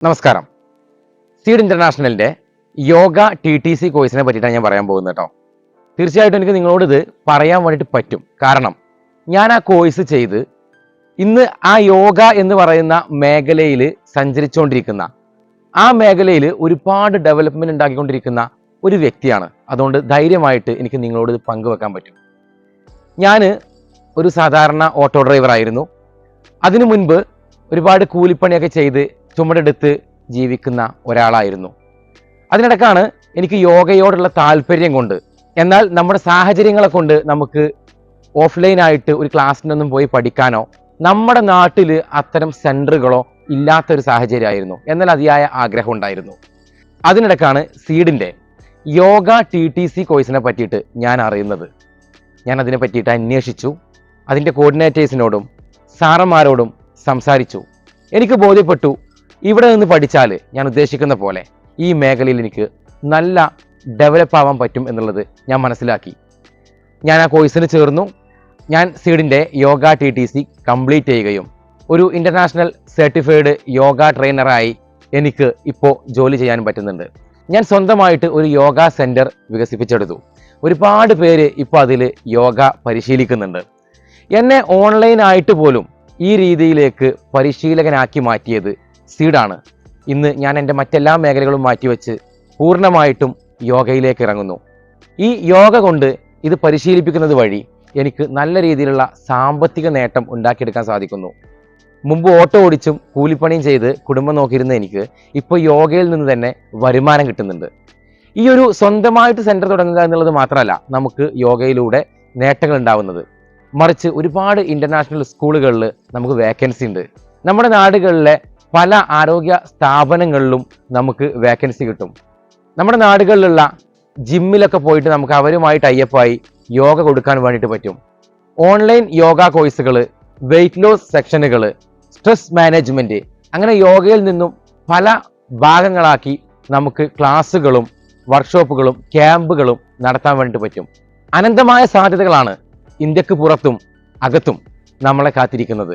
നമസ്കാരം. Seed ഇന്റർനാഷണലിന്റെ yoga TTC കോഴ്സിനെ പറ്റിയിട്ടാണ് ഞാൻ പറയാൻ പോകുന്നത് കേട്ടോ. തീർച്ചയായിട്ടും എനിക്ക് നിങ്ങളോട് ഇത് പറയാൻ വേണ്ടിയിട്ട് പറ്റും. കാരണം ഞാൻ ആ കോഴ്സ് ചെയ്ത് ഇന്ന് ആ യോഗ എന്ന് പറയുന്ന മേഖലയിൽ സഞ്ചരിച്ചുകൊണ്ടിരിക്കുന്ന ആ മേഖലയിൽ ഒരുപാട് ഡെവലപ്മെന്റ് ഉണ്ടാക്കിക്കൊണ്ടിരിക്കുന്ന ഒരു വ്യക്തിയാണ്. അതുകൊണ്ട് ധൈര്യമായിട്ട് എനിക്ക് നിങ്ങളോട് ഇത് പങ്കുവെക്കാൻ പറ്റും. ഞാൻ ഒരു സാധാരണ ഓട്ടോ ഡ്രൈവർ ആയിരുന്നു. അതിനു മുൻപ് ഒരുപാട് കൂലിപ്പണിയൊക്കെ ചെയ്ത് ചുമടെടുത്ത് ജീവിക്കുന്ന ഒരാളായിരുന്നു. അതിനിടക്കാണ് എനിക്ക് യോഗയോടുള്ള താല്പര്യം കൊണ്ട്, എന്നാൽ നമ്മുടെ സാഹചര്യങ്ങളെ കൊണ്ട് നമുക്ക് ഓഫ്ലൈനായിട്ട് ഒരു ക്ലാസ്സിനൊന്നും പോയി പഠിക്കാനോ നമ്മുടെ നാട്ടിൽ അത്തരം സെന്ററുകളോ ഇല്ലാത്തൊരു സാഹചര്യമായിരുന്നു. എന്നാൽ അതിയായ ആഗ്രഹം ഉണ്ടായിരുന്നു. അതിനിടക്കാണ് സീഡിൻ്റെ യോഗ TTC കോഴ്സിനെ പറ്റിയിട്ട് ഞാൻ അറിയുന്നത്. ഞാൻ അതിനെ പറ്റിയിട്ട് അന്വേഷിച്ചു. അതിൻ്റെ കോർഡിനേറ്റേഴ്സിനോടും സാറന്മാരോടും സംസാരിച്ചു. എനിക്ക് ബോധ്യപ്പെട്ടു, ഇവിടെ നിന്ന് പഠിച്ചാൽ ഞാൻ ഉദ്ദേശിക്കുന്ന പോലെ ഈ മേഖലയിൽ എനിക്ക് നല്ല ഡെവലപ്പ് ആവാൻ പറ്റും എന്നുള്ളത് ഞാൻ മനസ്സിലാക്കി. ഞാൻ ആ കോഴ്സിന് ചേർന്നു. ഞാൻ സീഡിൻ്റെ യോഗ TTC കംപ്ലീറ്റ് ചെയ്യുകയും ഒരു ഇൻ്റർനാഷണൽ സർട്ടിഫൈഡ് യോഗ ട്രെയിനറായി എനിക്ക് ഇപ്പോൾ ജോലി ചെയ്യാൻ പറ്റുന്നുണ്ട്. ഞാൻ സ്വന്തമായിട്ട് ഒരു യോഗ സെൻറ്റർ വികസിപ്പിച്ചെടുത്തു. ഒരുപാട് പേര് ഇപ്പോൾ അതിൽ യോഗ പരിശീലിക്കുന്നുണ്ട്. എന്നെ ഓൺലൈനായിട്ട് പോലും ഈ രീതിയിലേക്ക് പരിശീലകനാക്കി മാറ്റിയത് സീഡാണ്. ഇന്ന് ഞാൻ എൻ്റെ മറ്റെല്ലാ മേഖലകളും മാറ്റിവെച്ച് പൂർണ്ണമായിട്ടും യോഗയിലേക്ക് ഇറങ്ങുന്നു. ഈ യോഗ കൊണ്ട് ഇത് പരിശീലിപ്പിക്കുന്നത് വഴി എനിക്ക് നല്ല രീതിയിലുള്ള സാമ്പത്തിക നേട്ടം ഉണ്ടാക്കിയെടുക്കാൻ സാധിക്കുന്നു. മുമ്പ് ഓട്ടോ ഓടിച്ചും കൂലിപ്പണിയും ചെയ്ത് കുടുംബം നോക്കിയിരുന്ന എനിക്ക് ഇപ്പോൾ യോഗയിൽ നിന്ന് തന്നെ വരുമാനം കിട്ടുന്നുണ്ട്. ഈ ഒരു സ്വന്തമായിട്ട് സെൻറ്റർ തുടങ്ങുക എന്നുള്ളത് മാത്രമല്ല നമുക്ക് യോഗയിലൂടെ നേട്ടങ്ങൾ ഉണ്ടാവുന്നത്, മറിച്ച് ഒരുപാട് ഇൻ്റർനാഷണൽ സ്കൂളുകളിൽ നമുക്ക് വേക്കൻസി ഉണ്ട്. നമ്മുടെ നാടുകളിലെ പല ആരോഗ്യ സ്ഥാപനങ്ങളിലും നമുക്ക് വേക്കൻസി കിട്ടും. നമ്മുടെ നാടുകളിലുള്ള ജിമ്മിലൊക്കെ പോയിട്ട് നമുക്ക് അവരുമായി ടൈപ്പായി യോഗ കൊടുക്കാൻ വേണ്ടിയിട്ട് പറ്റും. ഓൺലൈൻ യോഗ കോഴ്സുകൾ, വെയ്റ്റ് ലോസ് സെക്ഷനുകൾ, സ്ട്രെസ് മാനേജ്മെൻറ്റ്, അങ്ങനെ യോഗയിൽ നിന്നും പല ഭാഗങ്ങളാക്കി നമുക്ക് ക്ലാസ്സുകളും വർക്ക്ഷോപ്പുകളും ക്യാമ്പുകളും നടത്താൻ വേണ്ടിയിട്ട് പറ്റും. അനന്തമായ സാധ്യതകളാണ് ഇന്ത്യക്ക് പുറത്തും അകത്തും നമ്മളെ കാത്തിരിക്കുന്നത്.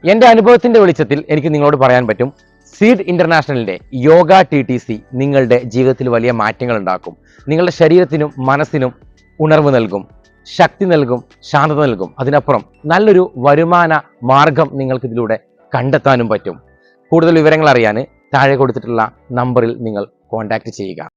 എൻ്റെ അനുഭവത്തിൻ്റെ വെളിച്ചത്തിൽ എനിക്ക് നിങ്ങളോട് പറയാൻ പറ്റും, സീഡ് ഇന്റർനാഷണലിൻ്റെ യോഗ TTC നിങ്ങളുടെ ജീവിതത്തിൽ വലിയ മാറ്റങ്ങൾ ഉണ്ടാക്കും. നിങ്ങളുടെ ശരീരത്തിനും മനസ്സിനും ഉണർവ് നൽകും, ശക്തി നൽകും, ശാന്തത നൽകും. അതിനപ്പുറം നല്ലൊരു വരുമാന മാർഗം നിങ്ങൾക്ക് ഇതിലൂടെ കണ്ടെത്താനും പറ്റും. കൂടുതൽ വിവരങ്ങൾ അറിയാൻ താഴെ കൊടുത്തിട്ടുള്ള നമ്പറിൽ നിങ്ങൾ കോൺടാക്റ്റ് ചെയ്യുക.